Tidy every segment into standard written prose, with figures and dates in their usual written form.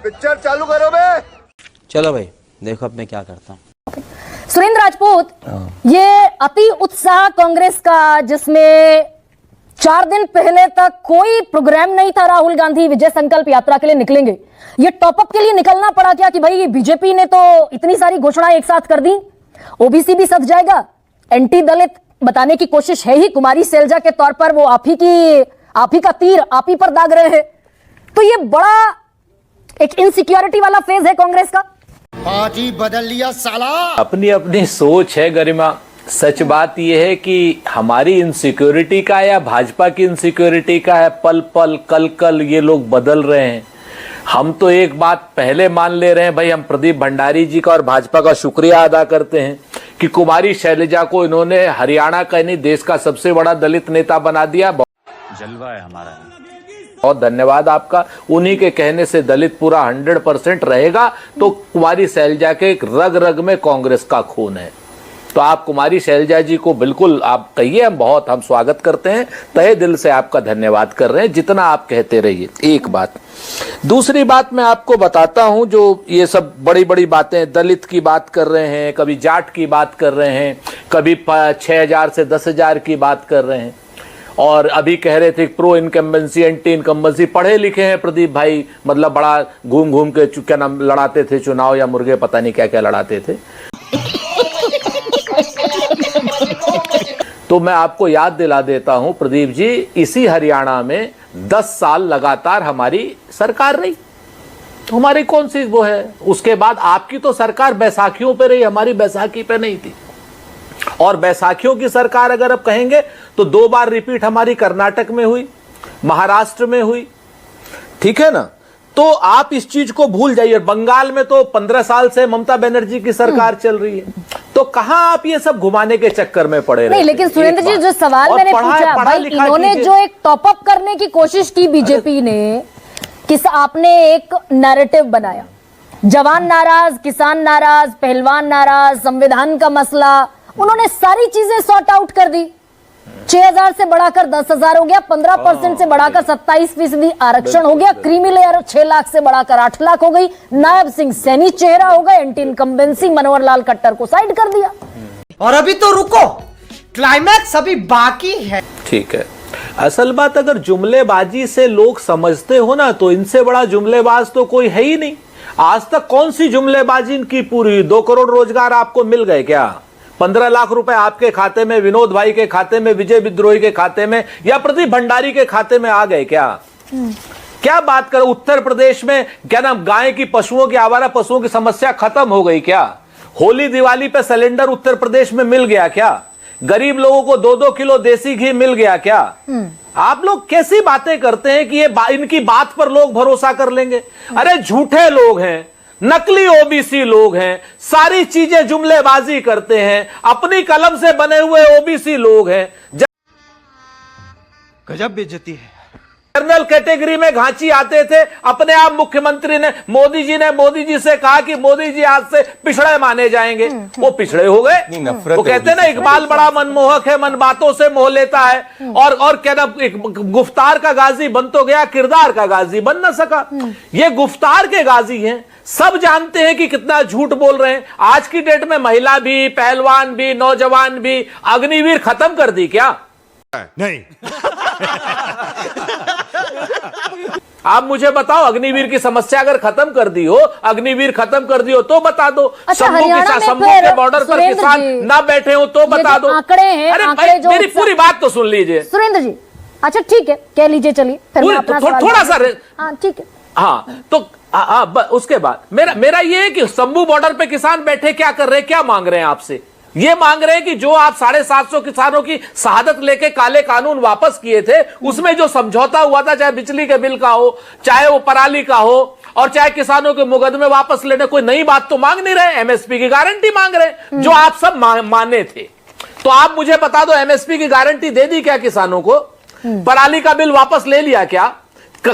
Picture चालू करो बे। चलो भाई देखो अब मैं क्या करता हूँ। सुरेंद्र राजपूत, ये अति उत्साह कांग्रेस का, जिसमें 4 दिन पहले तक कोई प्रोग्राम नहीं था, राहुल गांधी विजय संकल्प यात्रा के लिए निकलेंगे, ये टॉपअप के लिए निकलना पड़ा क्या कि भाई बीजेपी ने तो इतनी सारी घोषणाएं एक साथ कर दी, ओबीसी भी सध जाएगा, एंटी दलित बताने की कोशिश है ही, कुमारी सैलजा के तौर पर वो आप ही का तीर आप ही पर दाग रहे हैं, तो ये बड़ा एक इनसिक्योरिटी वाला फेज है कांग्रेस का। आज ही बदल लिया साला। अपनी अपनी सोच है गरिमा। सच बात यह है कि हमारी इनसिक्योरिटी का या भाजपा की इनसिक्योरिटी का है, पल पल कल कल ये लोग बदल रहे हैं। हम तो एक बात पहले मान ले रहे हैं भाई, हम प्रदीप भंडारी जी का और भाजपा का शुक्रिया अदा करते हैं कि कुमारी शैलजा को इन्होंने हरियाणा का नहीं देश का सबसे बड़ा दलित नेता बना दिया। जलवा है हमारा। बहुत धन्यवाद आपका। उन्हीं के कहने से दलित पूरा 100% रहेगा। तो कुमारी शैलजा के रग रग में कांग्रेस का खून है। तो आप कुमारी शैलजा जी को बिल्कुल आप कहिए, हम स्वागत करते हैं, तहे दिल से आपका धन्यवाद कर रहे हैं, जितना आप कहते रहिए। एक बात। दूसरी बात मैं आपको बताता हूं, जो ये सब बड़ी बड़ी बातें, दलित की बात कर रहे हैं, कभी जाट की बात कर रहे हैं, कभी 6000 से 10,000 की बात कर रहे हैं, और अभी कह रहे थे प्रो इनकम्बेंसी एंटी इनकम्बेंसी। पढ़े लिखे हैं प्रदीप भाई, मतलब बड़ा घूम घूम के क्या नाम लड़ाते थे चुनाव, या मुर्गे पता नहीं क्या क्या लड़ाते थे। तो मैं आपको याद दिला देता हूं प्रदीप जी, इसी हरियाणा में 10 साल लगातार हमारी सरकार रही। हमारी कौन सी वो है, उसके बाद आपकी तो सरकार बैसाखियों पे रही, हमारी बैसाखी पे नहीं थी। और बैसाखियों की सरकार अगर आप कहेंगे तो 2 बार रिपीट हमारी कर्नाटक में हुई, महाराष्ट्र में हुई, ठीक है ना। तो आप इस चीज को भूल जाइए। बंगाल में तो 15 साल से ममता बनर्जी की सरकार चल रही है। तो कहां आप ये सब घुमाने के चक्कर में पड़े रहे? नहीं, लेकिन सुरेंद्र जी जो सवाल मैंने पूछा भाई, इन्होंने जो एक टॉपअप करने की कोशिश की बीजेपी ने, आपने एक नैरेटिव बनाया, जवान नाराज, किसान नाराज, पहलवान नाराज, संविधान का मसला, उन्होंने सारी चीजें सॉर्ट आउट कर दी। 6000 से बढ़ाकर 10,000 हो गया, 15% से बढ़ाकर 27% आरक्षण हो गया, क्रीमी लेयर 6 लाख से बढ़ाकर 8 लाख हो गई, नायब सिंह सैनी चेहरा हो गए, एंटी इनकम्बेंसी मनोहर लाल खट्टर को साइड कर दिया। और अभी तो रुको, क्लाइमैक्स अभी बाकी है। ठीक है। असल बात, अगर जुमलेबाजी से लोग समझते हो ना, तो इनसे बड़ा जुमलेबाज तो कोई है ही नहीं। आज तक कौन सी जुमलेबाजी इनकी पूरी? 2 करोड़ रोजगार आपको मिल गए क्या? 15 लाख रुपए आपके खाते में, विनोद भाई के खाते में, विजय विद्रोही के खाते में, या प्रदीप भंडारी के खाते में आ गए क्या? क्या बात करो, उत्तर प्रदेश में क्या नाम, गाय की, पशुओं की, आवारा पशुओं की समस्या खत्म हो गई क्या? होली दिवाली पे सिलेंडर उत्तर प्रदेश में मिल गया क्या? गरीब लोगों को 2-2 किलो देसी घी मिल गया क्या? आप लोग कैसी बातें करते हैं कि ये इनकी बात पर लोग भरोसा कर लेंगे? अरे झूठे लोग हैं, नकली ओबीसी लोग हैं, सारी चीजें जुमलेबाजी करते हैं, अपनी कलम से बने हुए ओबीसी लोग हैं। गजब बेइज्जती है। जनरल कैटेगरी में घांची आते थे, अपने आप मुख्यमंत्री ने, मोदी जी से कहा कि मोदी जी आज से पिछड़े माने जाएंगे। वो पिछड़े हो गए। वो कहते हैं ना, इकबाल बड़ा मनमोहक है, मन बातों से मोह लेता है। और क्या ना, गुफ्तार का गाजी बन तो गया, किरदार का गाजी बन ना सका। ये गुफ्तार के गाजी हैं, सब जानते हैं कि कितना झूठ बोल रहे हैं। आज की डेट में महिला भी, पहलवान भी, नौजवान भी, अग्निवीर खत्म कर दी क्या? नहीं। आप मुझे बताओ, अग्निवीर की समस्या अगर खत्म कर दी हो, अग्निवीर खत्म कर दी हो तो बता दो। शंभू के बॉर्डर पर किसान ना बैठे हो तो बता दो। आंकड़े हैं, अरे भाई मेरी पूरी बात तो सुन लीजिए सुरेंद्र जी। अच्छा ठीक है, कह लीजिए, चलिए थोड़ा सा। हाँ ठीक है। हाँ तो उसके बाद मेरा ये है कि शंभू बॉर्डर पे किसान बैठे क्या कर रहे हैं, क्या मांग रहे हैं आपसे? ये मांग रहे हैं कि जो आप 750 किसानों की शहादत लेके काले कानून वापस किए थे, उसमें जो समझौता हुआ था, चाहे बिजली के बिल का हो, चाहे वो पराली का हो, और चाहे किसानों के मुकदमे वापस लेने, कोई नई बात तो मांग नहीं रहे। एमएसपी की गारंटी मांग रहे, जो आप सब माने थे। तो आप मुझे बता दो, एमएसपी की गारंटी दे दी क्या किसानों को? पराली का बिल वापस ले लिया क्या?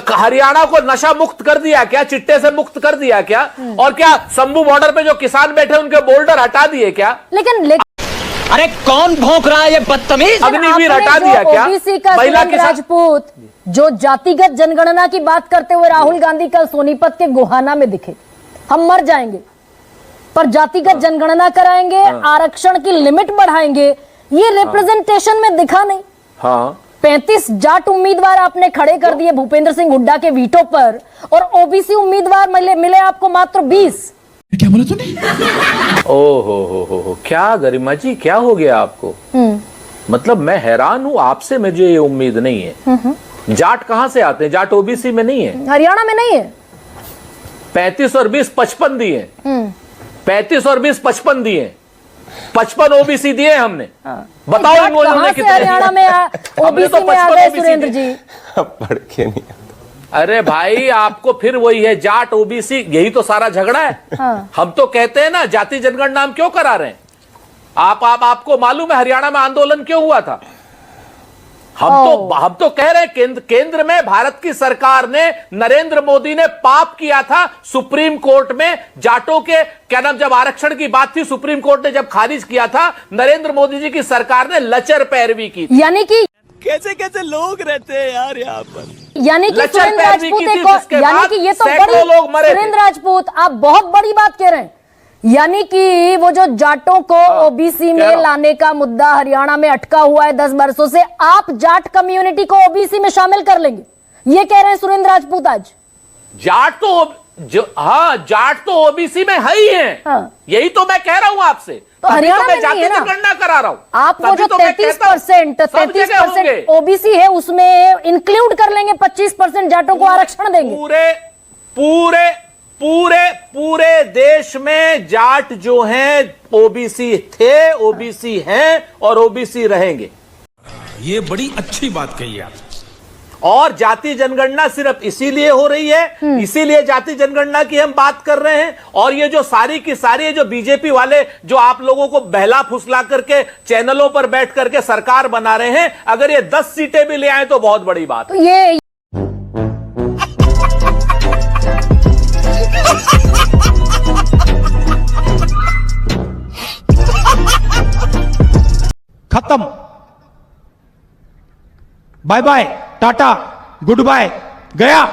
हरियाणा को नशा मुक्त कर दिया क्या? चिट्टे से मुक्त कर दिया क्या? और क्या शंभू बॉर्डर पे जो किसान बैठे उनके बोल्डर हटा दिए क्या? लेकिन अरे कौन भौंक रहा है ये बदतमीज? अग्निवीर हटा दिया क्या? ओबीसी का राजपूत जो जातिगत जनगणना की बात करते हुए राहुल गांधी कल सोनीपत के गोहाना में दिखे, हम मर जाएंगे पर जातिगत जनगणना कराएंगे, आरक्षण की लिमिट बढ़ाएंगे, ये रिप्रेजेंटेशन में दिखा नहीं। हाँ 35 जाट उम्मीदवार आपने खड़े कर दिए भूपेंद्र सिंह हुड्डा के वीटो पर, और ओबीसी उम्मीदवार मिले आपको मात्र 20। क्या बोला तूने? हो क्या गरिमा जी, क्या हो गया आपको? मतलब मैं हैरान हूं आपसे, मुझे ये उम्मीद नहीं है। जाट कहां से आते हैं? जाट ओबीसी में नहीं है, हरियाणा में नहीं है। 35 और 20 55 दिए, 35 और 20 55 दिए, 55 ओबीसी दिए हमने। बताओ इन लोगों ने कितने? हरियाणा में ओबीसी में आ गए सुरेंद्र जी। पढ़ के नहीं। अरे भाई आपको फिर वही है, जाट ओबीसी, यही तो सारा झगड़ा है। हम तो कहते हैं ना जाति जनगणना हम क्यों करा रहे हैं? आपको मालूम है हरियाणा में आंदोलन क्यों हुआ था? हम तो कह रहे हैं केंद्र में भारत की सरकार ने, नरेंद्र मोदी ने पाप किया था सुप्रीम कोर्ट में जाटों के क्या नाम, जब आरक्षण की बात थी सुप्रीम कोर्ट ने जब खारिज किया था, नरेंद्र मोदी जी की सरकार ने लचर पैरवी की थी। यानी कि कैसे कैसे लोग रहते हैं यार यहाँ पर। यानी कि लचर सुरेंद्र पैरवी राजपूत की थी, एक, जिसके यानी बाद कि ये तो सैकड़ों बड़ी, लोग मरे थे। सुरेंद्र राजपूत आप बहुत बड़ी बात कह रहे हैं। यानी कि वो जो जाटों को ओबीसी में लाने का मुद्दा हरियाणा में अटका हुआ है 10 वर्षों से, आप जाट कम्युनिटी को ओबीसी में शामिल कर लेंगे, ये कह रहे हैं सुरेंद्र राजपूत आज। जाट तो ओबीसी में है ही है। हाँ। यही तो मैं कह रहा हूं आपसे, तो हरियाणा में जाति नहीं है ना? जनगणना करा रहा हूं। आप वो जो 33% ओबीसी है उसमें इंक्लूड कर लेंगे, 25% जाटों को आरक्षण देंगे। पूरे देश में जाट जो हैं ओबीसी थे, ओबीसी हैं और ओबीसी रहेंगे। ये बड़ी अच्छी बात कही आप। और जाति जनगणना सिर्फ इसीलिए हो रही है, इसीलिए जाति जनगणना की हम बात कर रहे हैं। और ये जो सारी की सारी जो बीजेपी वाले जो आप लोगों को बहला फुसला करके चैनलों पर बैठ करके सरकार बना रहे हैं, अगर ये 10 सीटें भी ले आए तो बहुत बड़ी बात। तो ये खत्म, bye bye, tata, goodbye, गया।